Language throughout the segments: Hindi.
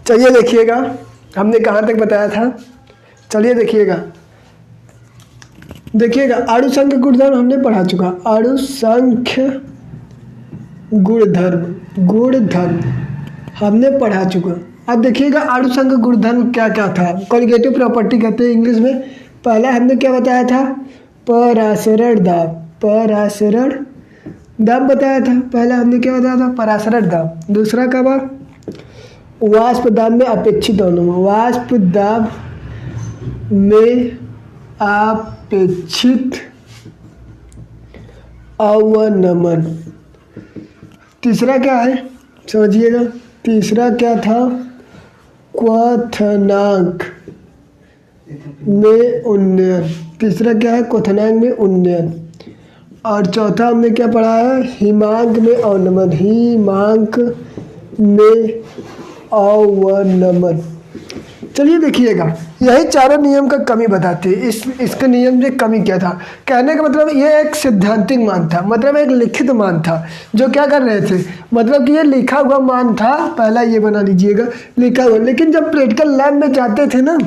चलिए देखिएगा हमने कहाँ तक बताया था। चलिए देखिएगा आड़ुसंख्य गुणधर्म हमने पढ़ा चुका। आड़ुसंख्य गुणधर्म हमने पढ़ा चुका। अब देखिएगा आड़ुसंख्य गुणधर्म क्या क्या था, कॉन्जुगेटिव प्रॉपर्टी कहते हैं इंग्लिश में। पहला हमने क्या बताया था, परासरण दाब बताया था। पहला हमने क्या बताया था, परासरण दाब। दूसरा क्या था, वाष्प दाब में अपेक्षित अवनमन। वाष्प दाब में अपेक्षित अवनमन। तीसरा क्या है समझिएगा, तीसरा क्या था, क्वथनांक में उन्नयन। तीसरा क्या है, क्वथनांक में उन्नयन। और चौथा हमने क्या पढ़ा है, हिमांक में अवनमन। हिमांक में अवनमन। चलिए देखिएगा यही चारों नियम का कमी बताते हैं। इसके नियम में कमी क्या था, कहने का मतलब ये एक सिद्धांतिक मान था, मतलब एक लिखित मान था जो क्या कर रहे थे, मतलब कि ये लिखा हुआ मान था। पहला ये बना लीजिएगा लिखा हुआ, लेकिन जब प्रैक्टिकल लैब में जाते थे ना,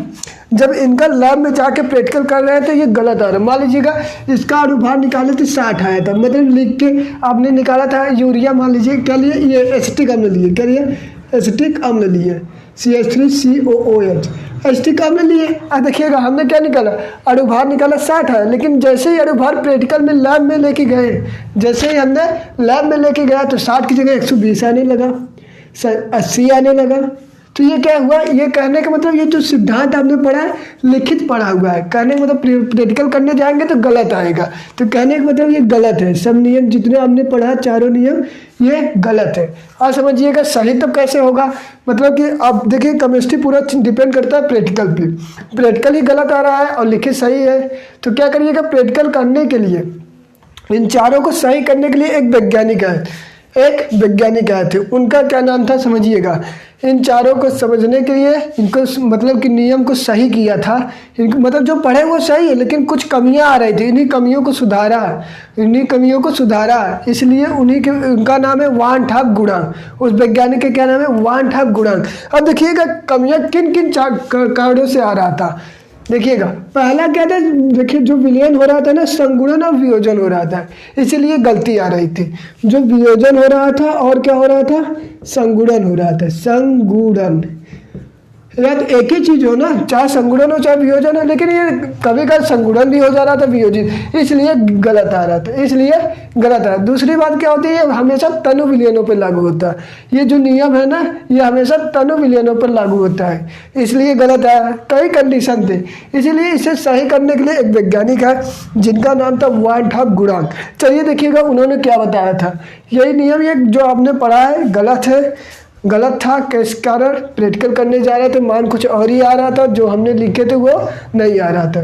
जब इनका लैब में जाके प्रैक्टिकल कर रहे हैं तो ये गलत आ रहा है। मान लीजिएगा इसका अनुभार निकाले तो 60 आया था, मतलब लिख के आपने निकाला था यूरिया, मान लीजिए क्या लिए, ये एसिटिक अम्ल लिए, क्या लिए, एसिटिक अम्ल लिए, CH3COOH एसिटिक अम्ल लिए। अब देखिएगा हमने क्या निकाला, अनुभार निकाला 60 है, लेकिन जैसे ही अनुभार प्रैक्टिकल में लैब में लेके गए, जैसे ही हमने लैब में लेके गया तो 60 की जगह 120 आने लगा, 80 आने लगा। तो ये क्या हुआ, ये कहने का मतलब ये जो सिद्धांत आपने पढ़ा है लिखित पढ़ा हुआ है, कहने का मतलब प्रैक्टिकल करने जाएंगे तो गलत आएगा। तो कहने का मतलब ये गलत है, सब नियम जितने हमने पढ़ा चारों नियम ये गलत है। और समझिएगा सही तब कैसे होगा, मतलब कि अब देखिए केमिस्ट्री पूरा डिपेंड करता है प्रैक्टिकल पे। प्रैक्टिकल ही गलत आ रहा है और लिखित सही है, तो क्या करिएगा, प्रैक्टिकल करने के लिए इन चारों को सही करने के लिए एक वैज्ञानिक आए थे, उनका क्या नाम था समझिएगा। इन चारों को समझने के लिए इनको मतलब कि नियम को सही किया था, मतलब जो पढ़े वो सही है लेकिन कुछ कमियां आ रही थी, इन्हीं कमियों को सुधारा, इसलिए उनका नाम है वान ठाप गुणांक। उस वैज्ञानिक का क्या नाम है, वान ठाप गुणांक। अब देखिएगा कमियां किन किन कारणों से आ रहा था। देखिएगा पहला क्या था, देखिए जो विलयन हो रहा था ना, संगुणन और वियोजन हो रहा था, इसीलिए गलती आ रही थी। जो वियोजन हो रहा था और क्या हो रहा था, संगुणन हो रहा था, संगुणन। यार एक ही चीज हो ना, चाहे संगुणन हो चाहे वियोजन हो, लेकिन ये कभी कभी संगुणन भी हो जा रहा था वियोजित, इसलिए गलत आ रहा था। दूसरी बात क्या होती है, हमेशा तनु विलयनों पर लागू होता है। ये जो नियम है ना, ये हमेशा तनु विलयनों पर लागू होता है, इसलिए गलत आया। कई कंडीशन थे, इसीलिए इसे सही करने के लिए एक वैज्ञानिक है जिनका नाम था वान ठाप गुणांक। चलिए देखिएगा उन्होंने क्या बताया था। यही नियम ये जो आपने पढ़ा है गलत था। किस कारण, प्रैक्टिकल करने जा रहे थे मान कुछ और ही आ रहा था, जो हमने लिखे थे वो नहीं आ रहा था।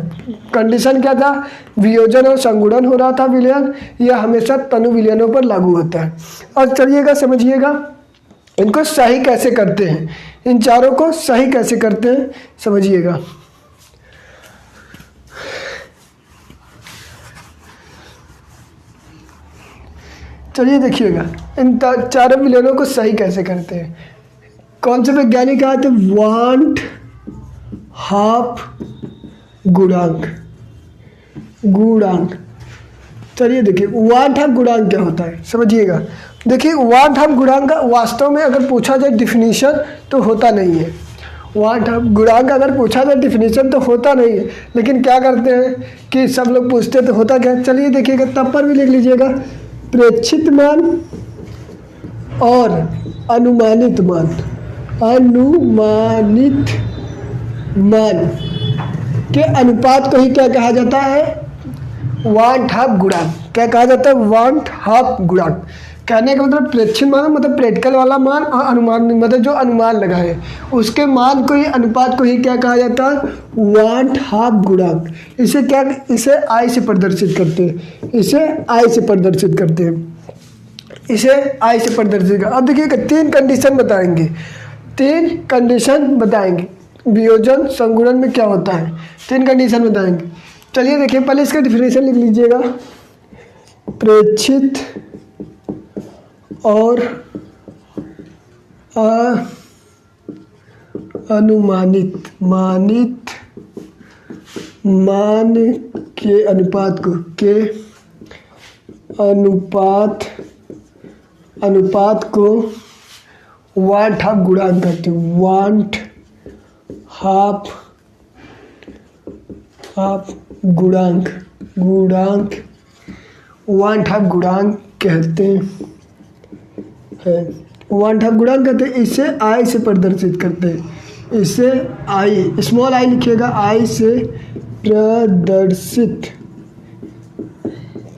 कंडीशन क्या था, वियोजन और संगुणन हो रहा था विलयन, यह हमेशा तनु विलयनों पर लागू होता है। और चलिएगा समझिएगा इनको सही कैसे करते हैं, इन चारों को सही कैसे करते हैं समझिएगा। चलिए देखिएगा इन चारों विलयनों को सही कैसे करते हैं। कौन से वैज्ञानिक आए थे, वान ठाप गुणांक। चलिए देखिए वान ठाप गुणांक क्या होता है समझिएगा। देखिए वान ठाप गुणांक का वास्तव में अगर पूछा जाए डिफिनीशन तो होता नहीं है। वान ठाप गुणांक अगर पूछा जाए डिफिनीशन तो होता नहीं है, लेकिन क्या करते हैं कि सब लोग पूछते तो होता क्या। चलिए देखिएगा तब पर भी लिख लीजिएगा, प्रेक्षित मान और अनुमानित मान के अनुपात को ही क्या कहा जाता है, वान ठाप गुणांक। क्या कहा जाता है, वान ठाप गुणांक। कहने का मतलब प्रेक्षित मान मतलब प्रैक्टिकल वाला मान, और अनुमान मतलब जो अनुमान लगा है उसके मान को ही, अनुपात को ही क्या कहा जाता है, वान ठाप गुणांक। इसे आई से प्रदर्शित करते हैं, अब देखिएगा तीन कंडीशन बताएंगे वियोजन संगुणन में क्या होता है, तीन कंडीशन बताएंगे। चलिए देखिए पहले इसका डिफिनेशन लिख लीजिएगा, प्रेक्षित और अनुमानित मानित मान के अनुपात को अनुपात को वाट हाफ गुणांक कहते हैं। वाट हाफ गुणांक वाट हाफ गुणांक कहते हैं। वाट हाफ गुणांक कहते हैं। इसे आई से प्रदर्शित करते हैं। इसे आई स्मॉल आई लिखिएगा, आई से प्रदर्शित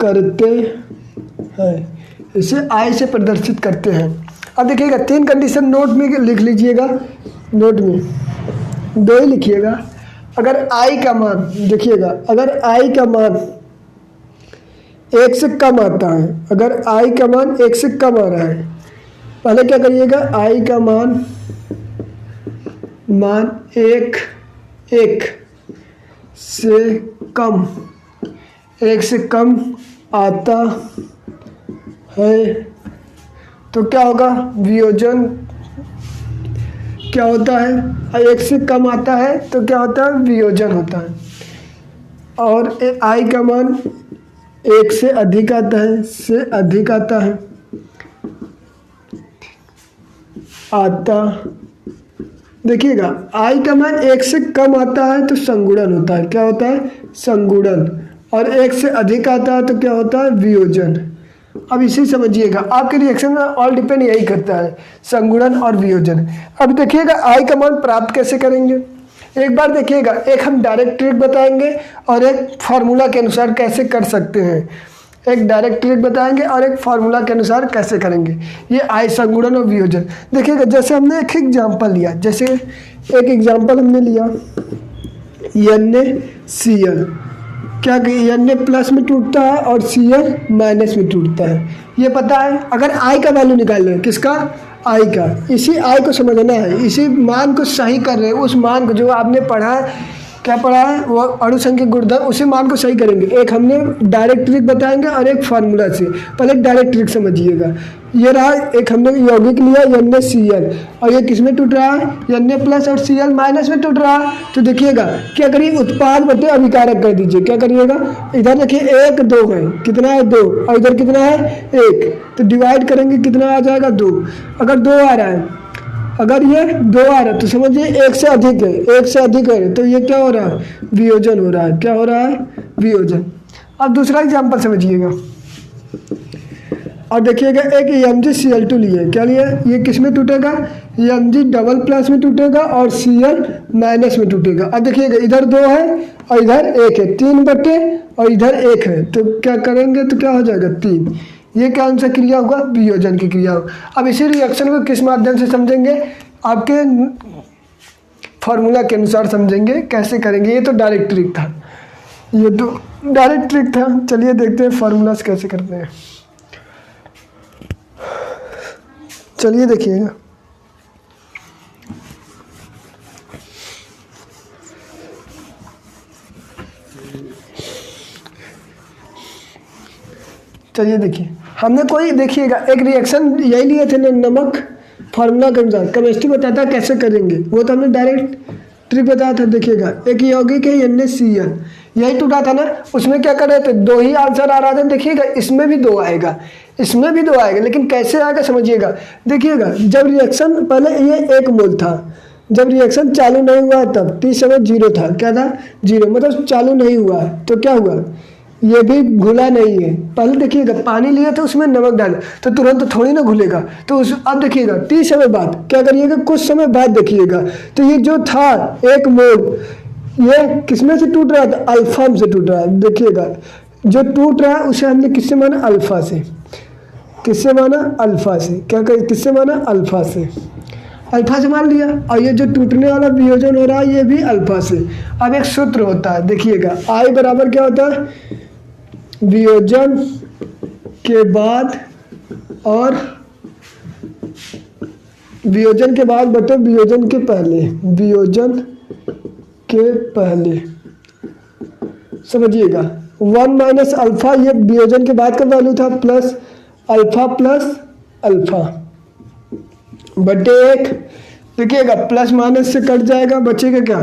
करते हैं। इसे आई से प्रदर्शित करते हैं। अब देखिएगा 3 कंडीशन नोट में लिख लीजिएगा। नोट में 2 ही लिखिएगा। अगर आई का मान देखिएगा, अगर आई का मान 1 से कम आता है, अगर आई का मान 1 से कम आ रहा है, पहले क्या करिएगा, आई का मान 1 से कम आता है तो क्या होगा, वियोजन क्या होता है। 1 से कम आता है तो क्या होता है, वियोजन होता है। और आई का मान 1 से अधिक आता है, देखिएगा आई का मान 1 से कम आता है तो संगुणन होता है। क्या होता है, संगुणन। और 1 से अधिक आता है तो क्या होता है, वियोजन। अब इसी समझिएगा, आपके रिएक्शन में ऑल डिपेंड यही करता है, संगुणन और वियोजन। अब देखिएगा आई का मान प्राप्त कैसे करेंगे। एक बार देखिएगा, एक हम डायरेक्ट ट्रिक बताएंगे और एक फार्मूला के अनुसार कैसे कर सकते हैं। एक डायरेक्ट ट्रिक बताएंगे और एक फार्मूला के अनुसार कैसे करेंगे ये आई संगुणन और वियोजन। देखिएगा जैसे हमने एक एग्जाम्पल लिया, जैसे एक एग्जाम्पल हमने लिया NaCl, क्या Na प्लस में टूटता है और Cl माइनस में टूटता है, ये पता है। अगर आई का वैल्यू निकाल रहे हैं, किसका, आई का, इसी आई को समझना है, इसी मान को सही कर रहे हैं। उस मान को जो आपने पढ़ा है, क्या पढ़ा है, वो अणुसंख्यक गुणधर्म, उसी मान को सही करेंगे। एक हमने डायरेक्ट ट्रिक बताएंगे और एक फार्मूला से। पहले डायरेक्ट ट्रिक समझिएगा। ये रहा, एक हमने यौगिक लिया NaCl और ये किस में टूट रहा है, Na प्लस और Cl माइनस में टूट रहा है। तो देखिएगा क्या करिए, उत्पाद बटे अभिकारक कर दीजिए। क्या करिएगा, इधर देखिए 1 2 है, कितना है 2, और इधर कितना है 1, तो डिवाइड करेंगे कितना आ जाएगा 2। अगर 2 आ रहा है, अगर ये 2 आ रहा है तो समझिए 1 से अधिक है, 1 से अधिक है तो ये क्या हो रहा है, वियोजन हो रहा है। क्या हो रहा है, वियोजन। अब दूसरा एग्जाम्पल समझिएगा और देखिएगा, एक MgCl2 लिए, क्या लिए, ये किस में टूटेगा, Mg डबल प्लस में टूटेगा और Cl माइनस में टूटेगा। अब देखिएगा इधर 2 है और इधर 1 है, 3 बटे और इधर 1 है, तो क्या करेंगे, तो क्या हो जाएगा 3। ये कौन सा क्रिया होगा, वियोजन की क्रिया होगा। अब इसी रिएक्शन को किस माध्यम से समझेंगे, आपके फॉर्मूला के अनुसार समझेंगे। कैसे करेंगे, ये तो डायरेक्ट ट्रिक था, ये तो डायरेक्ट ट्रिक था। चलिए देखते हैं फार्मूला से कैसे करते हैं। चलिए देखिएगा, चलिए देखिए, हमने कोई देखिएगा एक रिएक्शन यही लिए थे ना, नमक, फार्मूला के अनुसार। केमिस्ट्री बताता है कैसे करेंगे, वो तो हमने डायरेक्ट ट्रिक बताया था। देखिएगा एक यौगिक है NaCl, यही टूटा था ना, उसमें क्या कर रहे थे, 2 ही आंसर आ रहा था। देखिएगा इसमें भी 2 आएगा, इसमें भी 2 आएगा, लेकिन कैसे आएगा समझिएगा। देखिएगा जब रिएक्शन, पहले ये 1 मोल था, जब रिएक्शन चालू नहीं हुआ तब T समय 0 था। क्या था, 0, मतलब चालू नहीं हुआ, तो क्या हुआ, ये भी घुला नहीं है। पहले देखिएगा पानी लिया तो उसमें नमक डाला तो तुरंत थोड़ी ना घुलेगा, तो उस अब देखिएगा T समय बाद क्या करिएगा, कुछ समय बाद देखिएगा, तो ये जो था 1 मोल, ये किसमें से टूट रहा था, अल्फा से टूट रहा है। देखिएगा जो टूट रहा है उसे हमने किससे माना, अल्फा से। किससे माना, अल्फा से। क्या किससे माना, अल्फा से। अल्फा से मान लिया, और ये जो टूटने वाला वियोजन हो रहा है ये भी अल्फा से। अब एक सूत्र होता है, देखिएगा आई बराबर क्या होता है, वियोजन के बाद और वियोजन के बाद बटे वियोजन के पहले, वियोजन के पहले। समझिएगा 1 माइनस अल्फा, ये वियोजन के बाद का वैल्यू था, प्लस अल्फा बटे 1, देखिएगा प्लस माइनस से कट जाएगा, बचेगा क्या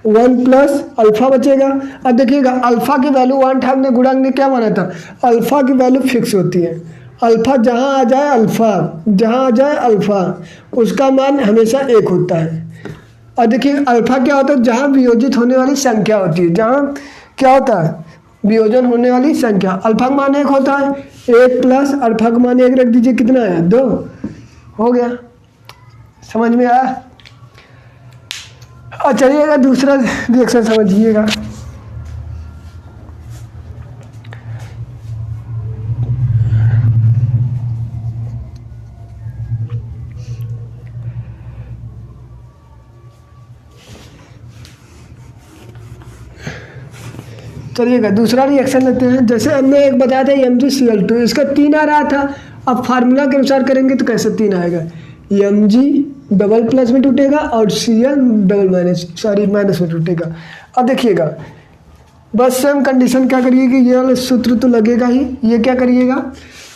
1 प्लस अल्फा बचेगा। अब देखिएगा अल्फा की वैल्यू 1 था, हमने गुणांक ने क्या माना था, अल्फा की वैल्यू फिक्स होती है। अल्फा जहाँ आ जाए अल्फा, जहाँ आ जाए अल्फा उसका मान हमेशा 1 होता है। और देखिए अल्फा क्या होता है, जहाँ वियोजित होने वाली संख्या होती है, जहाँ क्या होता है वियोजन होने वाली संख्या। अल्फा का मान 1 होता है, 1 प्लस अल्फा का मान 1 रख दीजिए, कितना है 2 हो गया। समझ में आया। और चलिएगा दूसरा रिएक्शन समझिएगा। चलिएगा दूसरा रिएक्शन लेते हैं। जैसे हमने एक बताया था MgCl2, इसका 3 आ रहा था। अब फार्मूला के अनुसार करेंगे तो कैसे 3 आएगा, Mg डबल प्लस में टूटेगा और Cl डबल माइनस में टूटेगा। अब देखिएगा बस सेम कंडीशन क्या करिएगा, ये वाला सूत्र तो लगेगा ही। ये क्या करिएगा,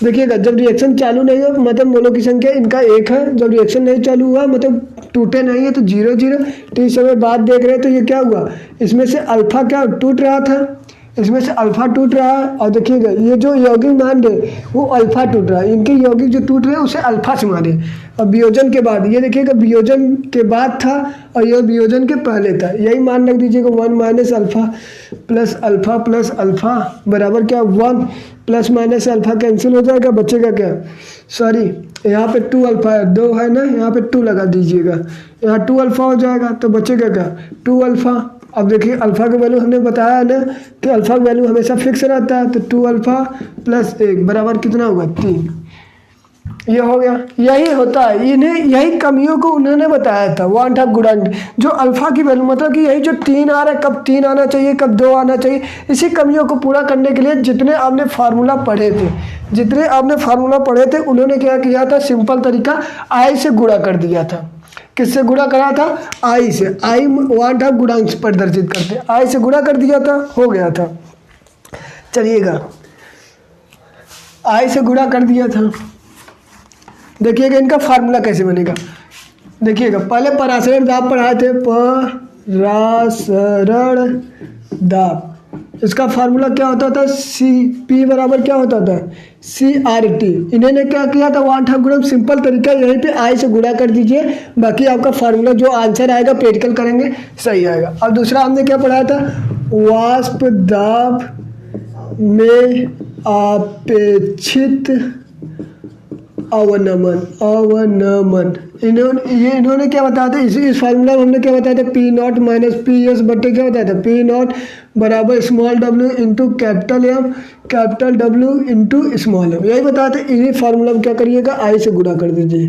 देखिएगा जब रिएक्शन चालू नहीं हो मतलब मोलों की संख्या इनका 1 है, जब रिएक्शन नहीं चालू हुआ मतलब टूटे नहीं है तो 0 0। तो इस समय बाद देख रहे हैं तो ये क्या हुआ, इसमें से अल्फा क्या टूट रहा था, इसमें से अल्फा टूट रहा है। और देखिएगा ये जो यौगिक मान रहे वो अल्फा टूट रहा है, इनके यौगिक जो टूट रहे हैं उसे अल्फा से माने। अब वियोजन के बाद ये देखिएगा वियोजन के बाद था और यह वियोजन के पहले था, यही मान रख दीजिएगा 1 माइनस अल्फा प्लस अल्फा बराबर क्या 1 प्लस माइनस अल्फा कैंसिल हो जाएगा, बचेगा क्या सॉरी यहाँ पे 2 अल्फा है, 2 है ना, यहाँ पे 2 लगा दीजिएगा, यहाँ 2 अल्फा हो जाएगा तो बचेगा क्या 2 अल्फा। अब देखिए अल्फा का वैल्यू हमने बताया ना कि अल्फा का वैल्यू हमेशा फिक्स रहता है, तो 2 अल्फा प्लस 1 बराबर कितना होगा 3। ये हो गया, यही होता है, इन्हें यही कमियों को उन्होंने बताया था वन हाफ गुणांक, जो अल्फा की वैल्यू मतलब कि यही जो 3 आ रहा है कब 3 आना चाहिए कब 2 आना चाहिए, इसी कमियों को पूरा करने के लिए जितने आपने फार्मूला पढ़े थे उन्होंने क्या किया था, सिंपल तरीका आई से गुणा कर दिया था। किससे गुणा करा था, आई से, आई वन हाफ गुणांक प्रदर्शित करते, आई से गुणा कर दिया था, हो गया था। चलिएगा आई से गुणा कर दिया था, देखिएगा इनका फार्मूला कैसे बनेगा। देखिएगा पहले परासरण दाब पढ़ाए थे, परासरण दाब, इसका फार्मूला क्या होता था, Cp बराबर क्या होता था CRT। इन्होंने क्या किया था, वन हाफ गुणा, सिंपल तरीका यहीं पे आई से गुणा कर दीजिए, बाकी आपका फार्मूला जो आंसर आएगा प्रैक्टिकल करेंगे सही आएगा। अब दूसरा हमने क्या पढ़ाया था, वाष्प दाब में अपेक्षित अवनमन इन्होंने क्या बताया था, इस फार्मूला में हमने क्या बताया था, P0 माइनस PS बटे क्या बताया था, P0 बराबर small w into capital M, capital W into small m, यही बताया था। इन्हीं फार्मूला में क्या करिएगा, आई से गुणा कर दीजिए,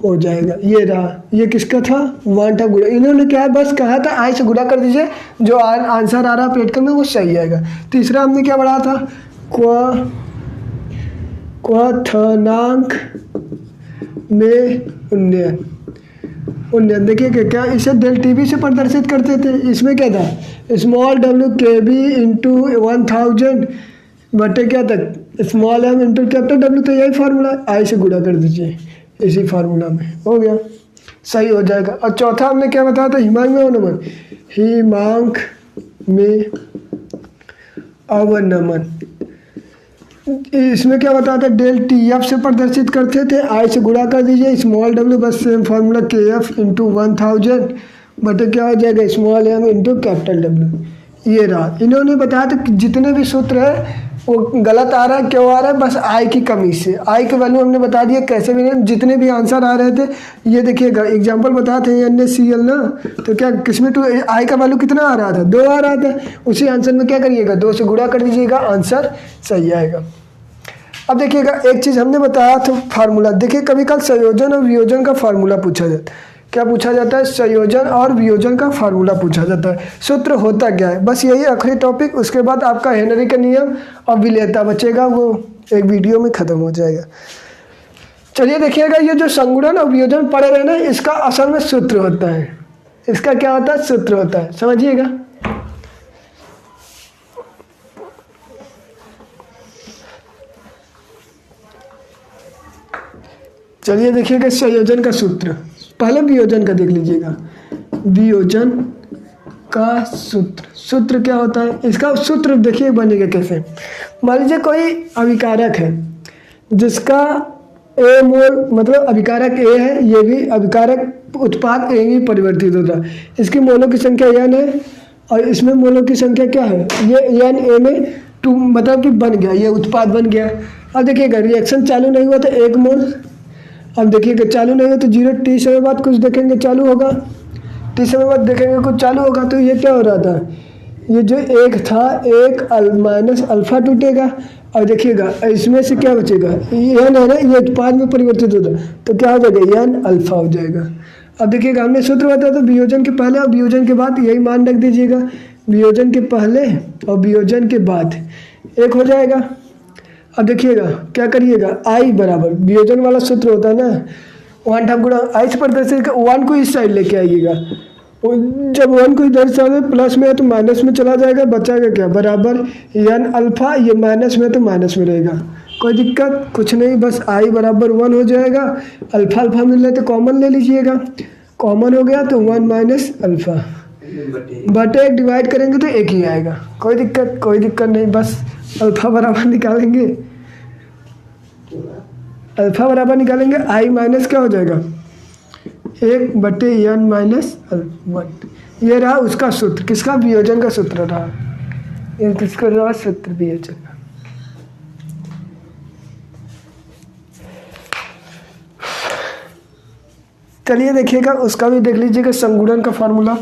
हो जाएगा। ये रहा, ये किसका था, वन हाफ गुणा। इन्होंने क्या है बस कहा था आई से गुणा कर दीजिए, जो आंसर आ रहा है प्रैक्टिकल में वो सही आएगा। तीसरा हमने क्या पढ़ा था, क्वथनांक में उन्नयन देखिए क्या, इसे डेल टीवी से प्रदर्शित करते थे। इसमें क्या था, स्मॉल w kb इंटू 1000 बटे क्या था, small m into capital W, तो यही फार्मूला, आई से गुणा कर दीजिए, इसी फार्मूला में हो गया, सही हो जाएगा। और चौथा हमने क्या बताया था, हिमांक में अवनमन, हिमांक में अवनमन, इसमें क्या बताया था, डेल TF से प्रदर्शित करते थे, आई से गुणा कर दीजिए, स्मॉल w बस सेम फार्मूला KF इंटू 1000 बटे क्या हो जाएगा, small m into capital W। ये रहा, इन्होंने बताया था कि जितने भी सूत्र है वो गलत आ रहा है, क्यों आ रहा है, बस आई की कमी से। आई की वैल्यू हमने बता दिया कैसे भी, जितने भी आंसर आ रहे थे, ये देखिएगा एग्जांपल बताए थे NaCl ना, तो क्या किसमें टू आई का वैल्यू कितना आ रहा था, 2 आ रहा था, उसी आंसर में क्या करिएगा 2 से गुणा कर दीजिएगा, आंसर सही आएगा। अब देखिएगा एक चीज़ हमने बताया था फार्मूला, देखिए कभी कल संयोजन और वियोजन का फार्मूला पूछा जाता है, क्या पूछा जाता है, संयोजन और वियोजन का फार्मूला पूछा जाता है। सूत्र होता क्या है, बस यही आखिरी टॉपिक, उसके बाद आपका हेनरी का नियम और विलेयता बचेगा, वो एक वीडियो में ख़त्म हो जाएगा। चलिए देखिएगा ये जो संगुणन और वियोजन पढ़े रहे ना, इसका असल में सूत्र होता है, इसका क्या होता है, सूत्र होता है, समझिएगा। चलिए देखिएगा संयोजन का सूत्र, पहले वियोजन का देख लीजिएगा। वियोजन का सूत्र क्या होता है, इसका सूत्र देखिए बनेगा कैसे। मान लीजिए कोई अभिकारक है जिसका ए मोल, मतलब अभिकारक ए है, ये भी अभिकारक उत्पाद ए में परिवर्तित होता है। इसकी मोलों की संख्या n है और इसमें मोलों की संख्या क्या है, ये n ए में 2, मतलब कि बन गया, ये उत्पाद बन गया। अब देखिएगा रिएक्शन चालू नहीं हुआ तो 1 मोल, अब देखिएगा चालू नहीं हुआ तो 0, t समय बाद कुछ देखेंगे चालू होगा, t समय बाद देखेंगे कुछ चालू होगा। तो ये क्या हो रहा था, ये जो 1 था 1 माइनस अल्फा टूटेगा और देखिएगा इसमें से क्या बचेगा, n है ना, ये उत्पाद में परिवर्तित होता है तो क्या हो जाएगा, n अल्फा हो जाएगा। अब देखिएगा हमने सूत्र बताया था वियोजन के पहले और वियोजन के बाद, यही मान रख दीजिएगा, वियोजन के पहले और वियोजन के बाद 1 हो जाएगा। अब देखिएगा क्या करिएगा, i बराबर वियोजन वाला सूत्र होता है ना, 1 टाइम गुणा i से प्रदर्शित, 1 को इस साइड लेके आइएगा, जब 1 को इधर से प्लस में है तो माइनस में चला जाएगा, बचाएगा क्या, बराबर n अल्फा, ये माइनस में तो माइनस में रहेगा, कोई दिक्कत कुछ नहीं, बस i बराबर 1 हो जाएगा। अल्फा अल्फा मिल रहे तो कॉमन ले लीजिएगा, कॉमन हो गया तो 1 माइनस अल्फा बटे 1 डिवाइड करेंगे तो 1 ही आएगा, कोई दिक्कत नहीं, बस अल्फा बराबर निकालेंगे, अल्फा बराबर निकालेंगे, i माइनस क्या हो जाएगा 1 बटे n माइनस 1। ये रहा उसका सूत्र, किसका, वियोजन का सूत्र रहा, ये किसका रहा, सूत्र वियोजन का। चलिए देखिएगा उसका भी देख लीजिएगा, संगुणन का फॉर्मूला।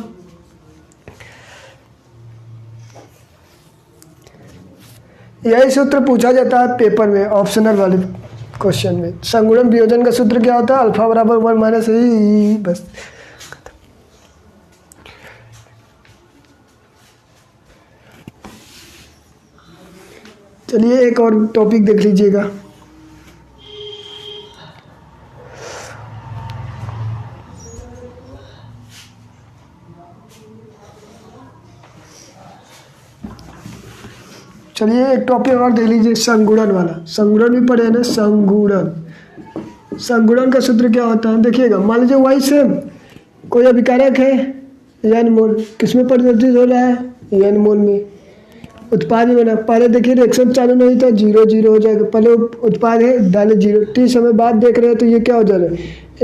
यही सूत्र पूछा जाता है पेपर में, ऑप्शनल वाले क्वेश्चन में। संगुणन वियोजन का सूत्र क्या होता है, अल्फा बराबर 1 माइनस ई, बस। चलिए एक और टॉपिक देख लीजिएगा। चलिए एक टॉपिक और देख लीजिए, संगुणन वाला। संगुणन भी पढ़े ना, संगुणन का सूत्र क्या होता है, देखिएगा मान लीजिए वही सेम कोई अभिकारक है n मोल, किसमें परिवर्तित हो रहा है, n मोल में, उत्पाद में बना। पहले देखिए रिएक्शन चालू नहीं था, 0 0 हो जाएगा, पहले उत्पाद है डाले 0, t समय बाद देख रहे हैं तो ये क्या हो जा रहा है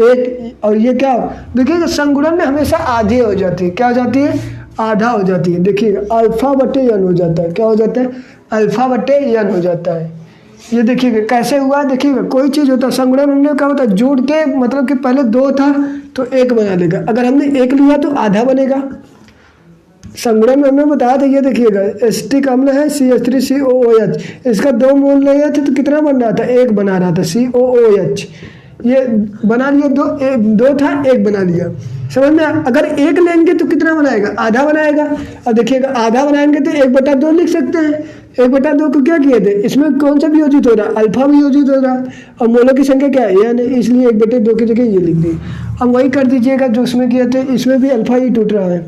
1, और ये क्या, देखिएगा संगुणन में हमेशा आधी हो जाती है, क्या हो जाती है, आधा हो जाती है। देखिएगा अल्फा बटे n हो जाता है, क्या हो जाता है, अल्फा बटे n हो जाता है। ये देखिएगा कैसे हुआ, देखिएगा कोई चीज़ होता है संगुणन में क्या होता है, जोड़ के, मतलब कि पहले 2 था तो 1 बना देगा, अगर हमने 1 लिया तो आधा बनेगा। संगुणन में हमने बताया था, ये देखिएगा एसिटिक अम्ल है CH3COOH, इसका 2 मोल लिया था तो कितना बन रहा था, 1 बना रहा था, COOH, ये बना लिया, 2 था 1 बना लिया, समझ में। अगर 1 लेंगे तो कितना बनाएगा, आधा बनाएगा। अब देखिएगा आधा बनाएंगे तो 1/2 लिख सकते हैं, 1/2 को क्या किए थे, इसमें कौन सा वियोजित हो रहा है, अल्फा वियोजित हो रहा है, और मोलों की संख्या क्या है n है, इसलिए 1/2 की जगह ये लिख दी। अब वही कर दीजिएगा जो उसमें किए थे, इसमें भी अल्फा ही टूट रहा है,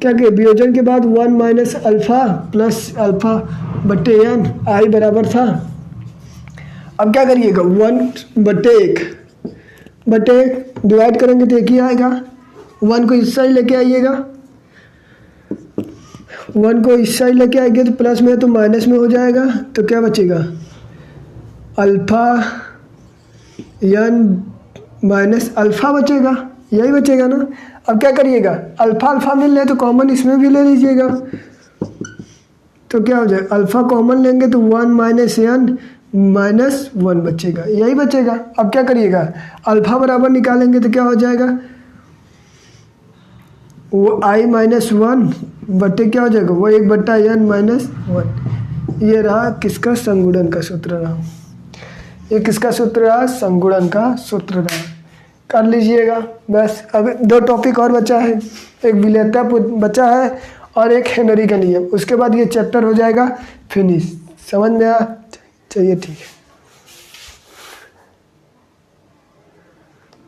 क्या किए, वियोजन के बाद 1 माइनस अल्फा प्लस अल्फा बटे n, i बराबर था। अब क्या करिएगा 1/1 डिवाइड करेंगे तो 1 ही आएगा, 1 को इस साइड लेके आइएगा, 1 को इस साइड लेके आएंगे तो प्लस में है तो माइनस में हो जाएगा, तो क्या बचेगा, अल्फा n माइनस अल्फा बचेगा, यही बचेगा ना। अब क्या करिएगा, अल्फा अल्फा मिल रहे तो कॉमन इसमें भी ले लीजिएगा, तो क्या हो जाएगा, अल्फा कॉमन लेंगे तो 1 माइनस n माइनस 1 बचेगा, यही बचेगा। अब क्या करिएगा, अल्फा बराबर निकालेंगे तो क्या हो जाएगा, वो i माइनस 1 बटे क्या हो जाएगा, वो 1/n माइनस 1। ये रहा किसका, संगुणन का सूत्र रहा, ये किसका सूत्र रहा, संगुणन का सूत्र रहा, कर लीजिएगा बस। अब 2 टॉपिक और बचा है, एक विलेयता बचा है और एक हेनरी का नियम, उसके बाद ये चैप्टर हो जाएगा फिनिश। समझ में आया, चलिए ठीक है।